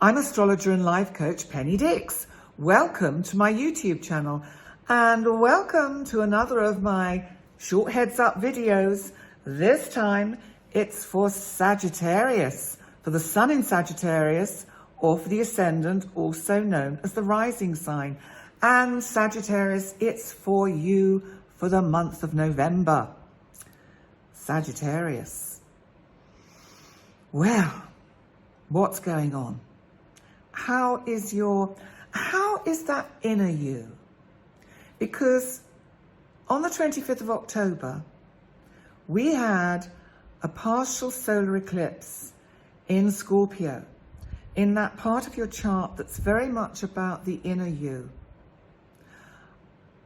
I'm astrologer and life coach Penny Dix. Welcome to my YouTube channel and welcome to another of my short heads up videos. This time it's for Sagittarius, for the sun in Sagittarius or for the ascendant, also known as the rising sign. And Sagittarius, it's for you for the month of November. Sagittarius. Well, what's going on? How is that inner you? Because on the 25th of October, we had a partial solar eclipse in Scorpio, in that part of your chart that's very much about the inner you.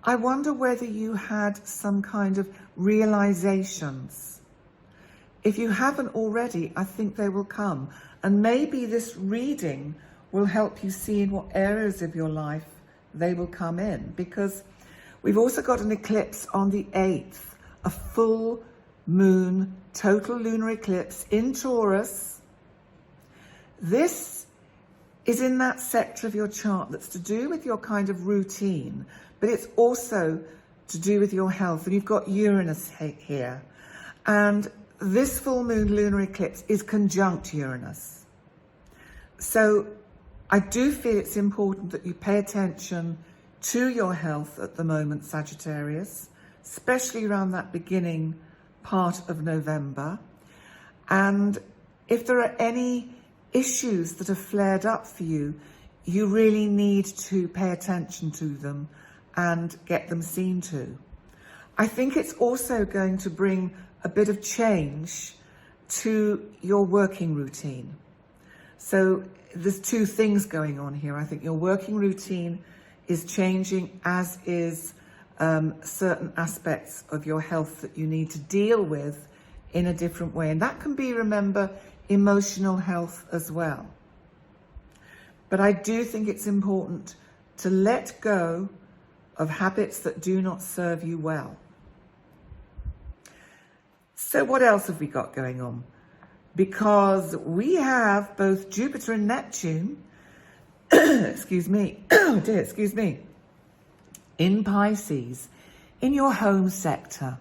I wonder whether you had some kind of realizations. If you haven't already, I think they will come. And maybe this reading will help you see in what areas of your life they will come in. Because we've also got an eclipse on the 8th, a full moon, total lunar eclipse in Taurus. This is in that sector of your chart that's to do with your kind of routine, but it's also to do with your health. And you've got Uranus here. And this full moon lunar eclipse is conjunct Uranus. So I do feel it's important that you pay attention to your health at the moment, Sagittarius, especially around that beginning part of November. And if there are any issues that have flared up for you, you really need to pay attention to them and get them seen to. I think it's also going to bring a bit of change to your working routine. So there's two things going on here. I think your working routine is changing, as is certain aspects of your health that you need to deal with in a different way. And that can be, remember, emotional health as well. But I do think it's important to let go of habits that do not serve you well. So what else have we got going on? Because we have both Jupiter and Neptune, excuse me, oh dear, excuse me, in Pisces, in your home sector.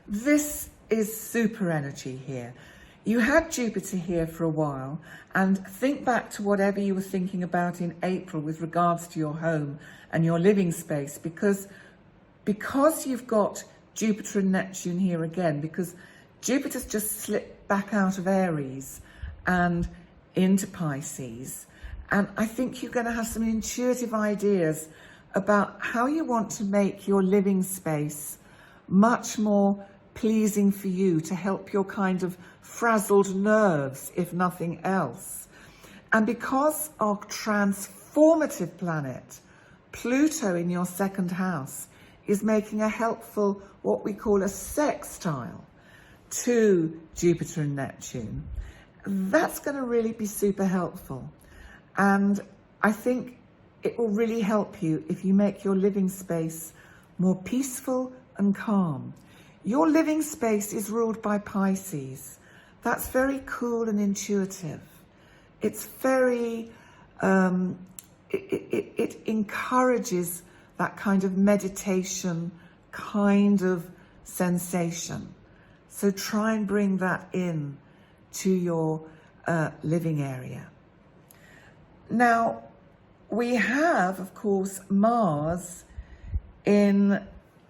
This is super energy here. You had Jupiter here for a while, and think back to whatever you were thinking about in April with regards to your home and your living space, because you've got Jupiter and Neptune here again, because Jupiter's just slipped back out of Aries and into Pisces. And I think you're going to have some intuitive ideas about how you want to make your living space much more pleasing for you, to help your kind of frazzled nerves, if nothing else. And because our transformative planet, Pluto, in your second house, is making a helpful, what we call a sextile to Jupiter and Neptune, that's going to really be super helpful. And I think it will really help you if you make your living space more peaceful and calm. Your living space is ruled by Pisces. That's very cool and intuitive. It's very, it encourages that kind of meditation kind of sensation. So try and bring that in to your living area. Now, we have, of course, Mars in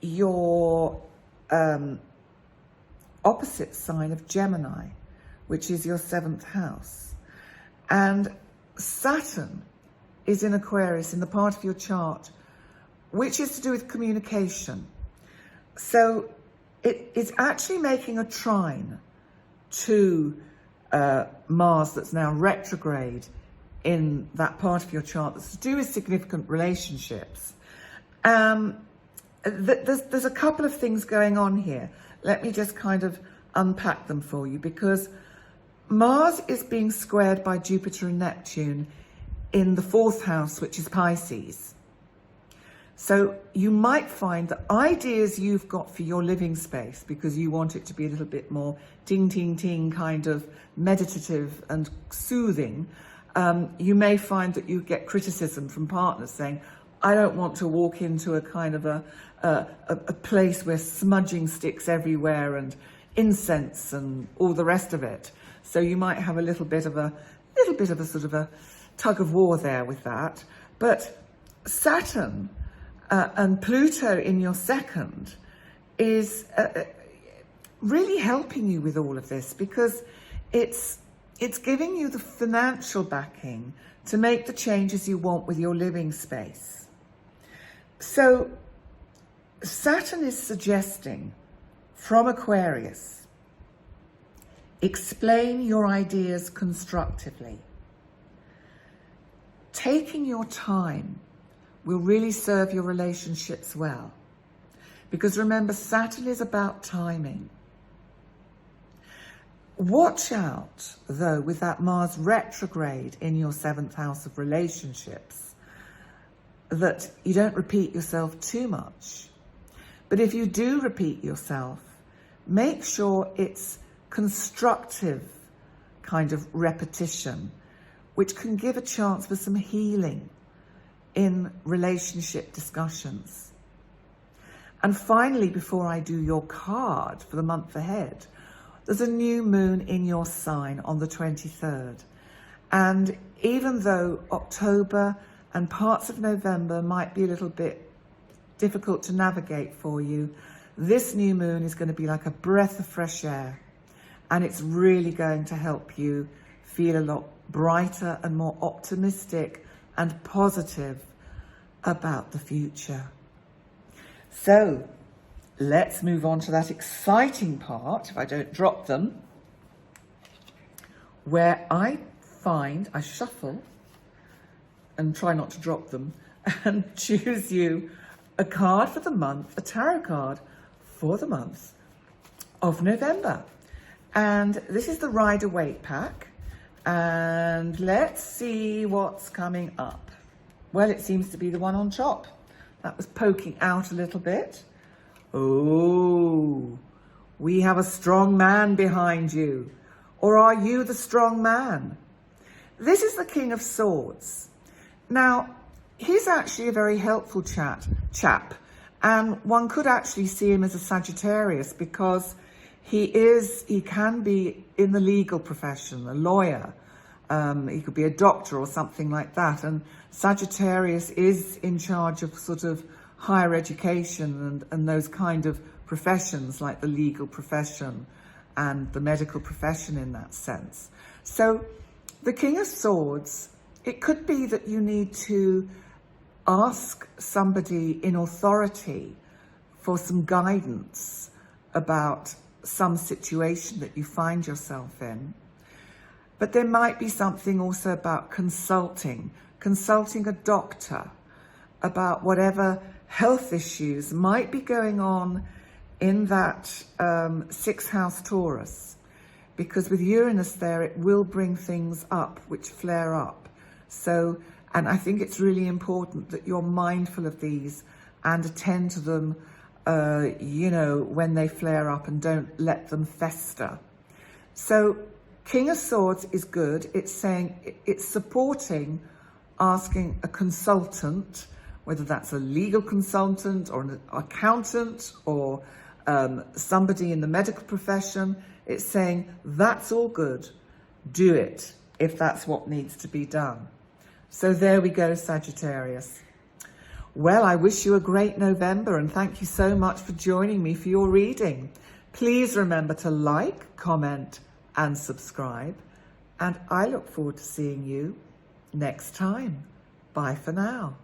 your opposite sign of Gemini, which is your 7th house. And Saturn is in Aquarius, in the part of your chart which is to do with communication. So it is actually making a trine to Mars that's now retrograde in that part of your chart that's to do with significant relationships. There's a couple of things going on here. Let me just kind of unpack them for you, because Mars is being squared by Jupiter and Neptune in the 4th house, which is Pisces. So you might find that ideas you've got for your living space, because you want it to be a little bit more ting, ting, ting, kind of meditative and soothing, You may find that you get criticism from partners saying, I don't want to walk into a kind of a place where smudging sticks everywhere and incense and all the rest of it. So you might have a little bit of a sort of a tug of war there with that. But Saturn and Pluto in your second is really helping you with all of this, because it's giving you the financial backing to make the changes you want with your living space. So Saturn is suggesting from Aquarius, explain your ideas constructively. Taking your time will really serve your relationships well. Because remember, Saturn is about timing. Watch out, though, with that Mars retrograde in your 7th house of relationships, that you don't repeat yourself too much. But if you do repeat yourself, make sure it's constructive kind of repetition, which can give a chance for some healing in relationship discussions. And finally, before I do your card for the month ahead, there's a new moon in your sign on the 23rd. And even though October and parts of November might be a little bit difficult to navigate for you, this new moon is going to be like a breath of fresh air. And it's really going to help you feel a lot brighter and more optimistic and positive about the future. So let's move on to that exciting part, if I don't drop them, where I shuffle and try not to drop them, and choose you a card for the month, a tarot card for the month of November. And this is the Rider-Waite pack. And let's see what's coming up. Well, it seems to be the one on top. That was poking out a little bit. Oh, we have a strong man behind you. Or are you the strong man? This is the King of Swords. Now, he's actually a very helpful chap. And one could actually see him as a Sagittarius, because he can be in the legal profession, a lawyer. He could be a doctor or something like that. And Sagittarius is in charge of sort of higher education and those kind of professions, like the legal profession and the medical profession in that sense. So the King of Swords, it could be that you need to ask somebody in authority for some guidance about some situation that you find yourself in. But there might be something also about consulting a doctor about whatever health issues might be going on in that 6th house Taurus. Because with Uranus there, it will bring things up which flare up. So, and I think it's really important that you're mindful of these and attend to them when they flare up, and don't let them fester. So King of Swords is good. It's saying, it's supporting asking a consultant, whether that's a legal consultant or an accountant or somebody in the medical profession. It's saying, that's all good. Do it if that's what needs to be done. So there we go, Sagittarius. Well, I wish you a great November, and thank you so much for joining me for your reading. Please remember to like, comment, and subscribe. And I look forward to seeing you next time. Bye for now.